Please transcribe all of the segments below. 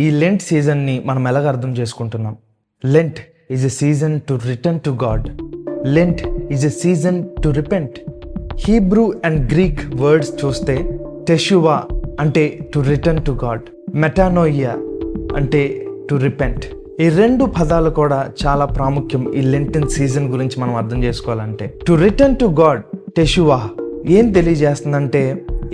ఈ లెంట్ సీజన్ని మనం ఎలాగ అర్థం చేసుకుంటున్నాం? Lent is a season to return to God. Lent is a season to repent. Hebrew and Greek words చూస్తే టెషువా అంటే టు రిటర్న్ టు గాడ్, మెటానోయియా అంటే టు రిపెంట్. ఈ రెండు పదాలు కూడా చాలా ప్రాముఖ్యం ఈ లెంటన్ సీజన్ గురించి మనం అర్థం చేసుకోవాలంటే. టు రిటర్న్ టు గాడ్, టెషువా ఏం తెలియజేస్తుందంటే,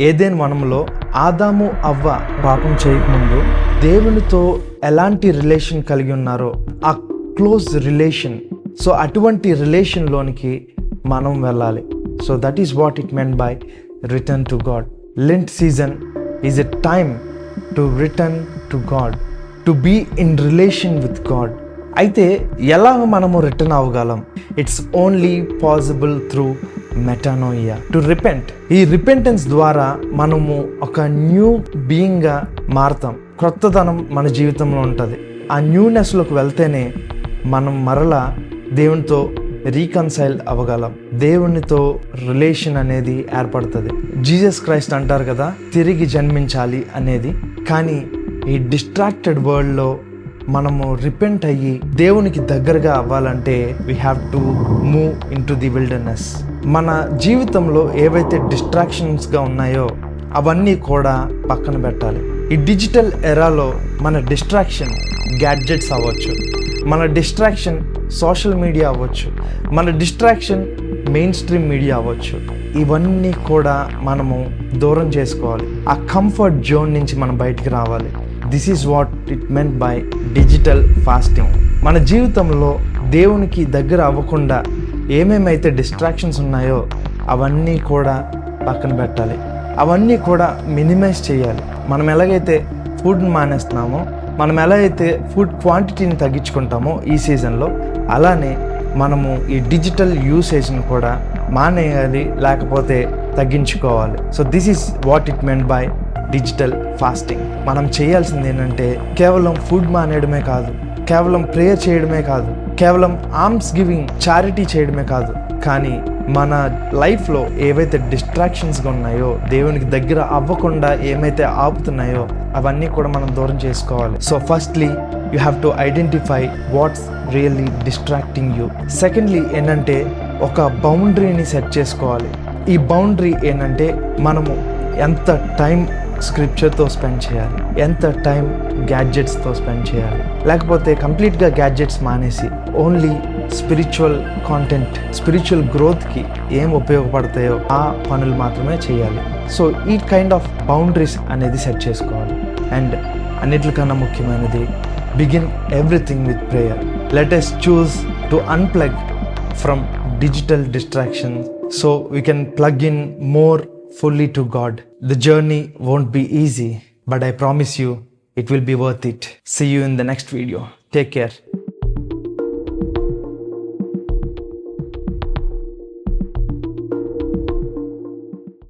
ఏదైనా వనంలో ఆదాము అవ్వ పాపం చేయకముందు దేవునితో ఎలాంటి రిలేషన్ కలిగి ఉన్నారో ఆ క్లోజ్ రిలేషన్, సో అటువంటి రిలేషన్లోనికి మనం వెళ్ళాలి. So that is what it meant by return to God. Lent season is a time to return to God, to be in relation with God. అయితే ఎలా మనము రిటర్న్ అవ్వగలం? It's only possible through metanoia, to repent. ఈ repentance ద్వారా మనము ఒక new బీయింగ్గా మారుతాం. క్రొత్తదనం మన జీవితంలో ఉంటుంది. ఆ న్యూనెస్లోకి వెళ్తేనే మనం మరలా దేవునితో రీకన్సైల్ అవ్వగలం. దేవునితో రిలేషన్ అనేది ఏర్పడుతుంది. జీసస్ క్రైస్ట్ అంటారు కదా, తిరిగి జన్మించాలి అనేది. కానీ ఈ డిస్ట్రాక్టెడ్ వరల్డ్లో మనము రిపెంట్ అయ్యి దేవునికి దగ్గరగా అవ్వాలంటే we have to move in to the wilderness. మన జీవితంలో ఏవైతే డిస్ట్రాక్షన్స్గా ఉన్నాయో అవన్నీ కూడా పక్కన పెట్టాలి. ఈ డిజిటల్ ఎరాలో మన డిస్ట్రాక్షన్ గ్యాడ్జెట్స్ అవ్వచ్చు, మన డిస్ట్రాక్షన్ సోషల్ మీడియా అవ్వచ్చు, మన డిస్ట్రాక్షన్ మెయిన్ స్ట్రీమ్ మీడియా అవ్వచ్చు. ఇవన్నీ కూడా మనము దూరం చేసుకోవాలి. ఆ కంఫర్ట్ జోన్ నుంచి మనం బయటికి రావాలి. This is what it meant by digital fasting. మన జీవితంలో దేవునికి దగ్గర అవ్వకుండా ఏమేమైతే డిస్ట్రాక్షన్స్ ఉన్నాయో అవన్నీ కూడా పక్కన పెట్టాలి. అవన్నీ కూడా మినిమైజ్ చేయాలి. మనం ఎలాగైతే ఫుడ్ని మానేస్తున్నామో, మనం ఎలా అయితే ఫుడ్ క్వాంటిటీని తగ్గించుకుంటామో ఈ సీజన్లో, అలానే మనము ఈ డిజిటల్ యూసేజ్ని కూడా మానేయాలి, లేకపోతే తగ్గించుకోవాలి. So this is what it meant by digital fasting. మనం చేయాల్సింది ఏంటంటే కేవలం ఫుడ్ మానేయడమే కాదు, కేవలం ప్రేయర్ చేయడమే కాదు, కేవలం ఆర్మ్స్ గివింగ్ చారిటీ చేయడమే కాదు, కానీ మన లైఫ్లో ఏవైతే డిస్ట్రాక్షన్స్గా ఉన్నాయో, దేవునికి దగ్గర అవ్వకుండా ఏమైతే ఆపుతున్నాయో అవన్నీ కూడా మనం దూరం చేసుకోవాలి. So firstly you have to identify what's really distracting you. Secondly ఏంటంటే ఒక బౌండరీని సెట్ చేసుకోవాలి. ఈ బౌండరీ ఏంటంటే మనము ఎంత టైం స్క్రిప్చర్తో స్పెండ్ చేయాలి, ఎంత టైం గ్యాడ్జెట్స్తో స్పెండ్ చేయాలి, లేకపోతే కంప్లీట్గా గ్యాడ్జెట్స్ మానేసి ఓన్లీ స్పిరిచువల్ కాంటెంట్, స్పిరిచువల్ గ్రోత్కి ఏం ఉపయోగపడతాయో ఆ పనులు మాత్రమే చేయాలి. సో ఈ కైండ్ ఆఫ్ బౌండరీస్ అనేది సెట్ చేసుకోవాలి. అండ్ అన్నిటికన్నా ముఖ్యమైనది, begin everything with prayer. Let us choose to unplug from digital distractions so we can plug in more fully to God. The journey won't be easy, but I promise you it will be worth it. See you in the next video. Take care.